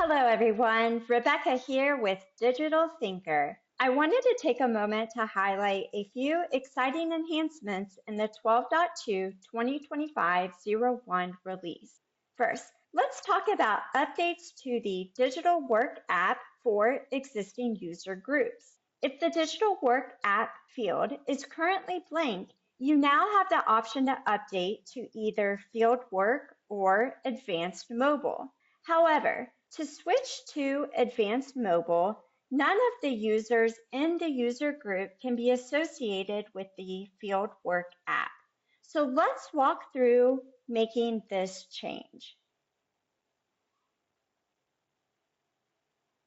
Hello everyone, Rebecca here with Digital Thinker. I wanted to take a moment to highlight a few exciting enhancements in the 12.2 2025-01 release. First, let's talk about updates to the Digital Work app for existing user groups. If the Digital Work app field is currently blank, you now have the option to update to either Field Work or Advanced Mobile. However, to switch to Advanced Mobile, none of the users in the user group can be associated with the Field Work app. So let's walk through making this change.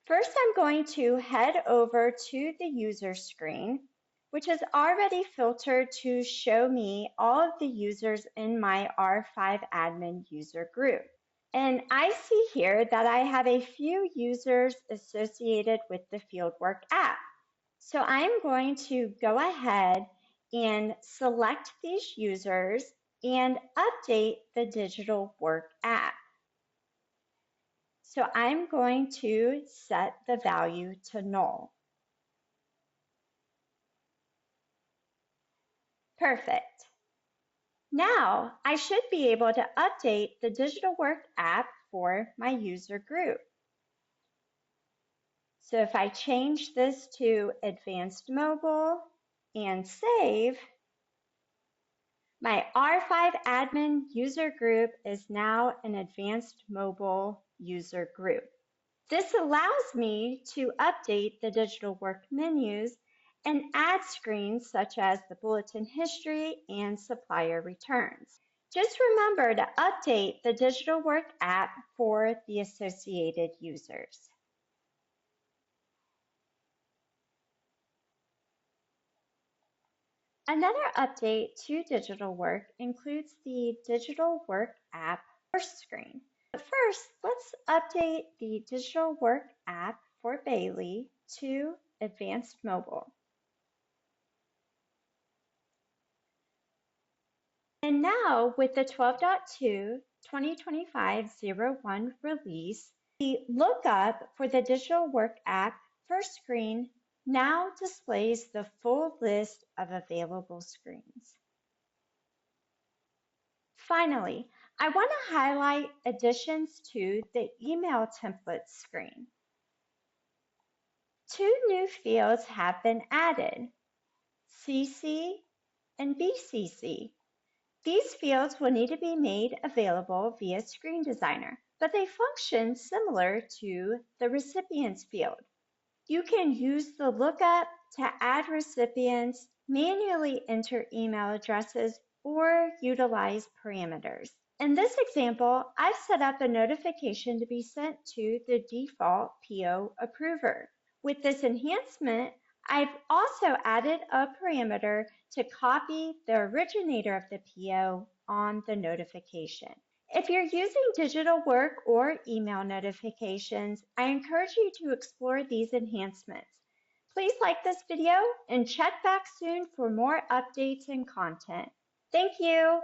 First, I'm going to head over to the user screen, which is already filtered to show me all of the users in my R5 admin user group. And I see here that I have a few users associated with the Fieldwork app. So I'm going to go ahead and select these users and update the Digital Work app. So I'm going to set the value to null. Perfect. Now I should be able to update the Digital Work app for my user group. So if I change this to Advanced Mobile and save, my R5 admin user group is now an Advanced Mobile user group. This allows me to update the Digital Work menus and add screens such as the bulletin history and supplier returns. Just remember to update the Digital Work app for the associated users. Another update to Digital Work includes the Digital Work app first screen. But first, let's update the Digital Work app for Bailey to Advanced Mobile. And now with the 12.2 2025-01 release, the lookup for the Digital Work app first screen now displays the full list of available screens. Finally, I want to highlight additions to the email templates screen. Two new fields have been added, CC and BCC. These fields will need to be made available via Screen Designer, but they function similar to the recipients field. You can use the lookup to add recipients, manually enter email addresses, or utilize parameters. In this example, I've set up a notification to be sent to the default PO approver. With this enhancement, I've also added a parameter to copy the originator of the PO on the notification. If you're using Digital Work or email notifications, I encourage you to explore these enhancements. Please like this video and check back soon for more updates and content. Thank you.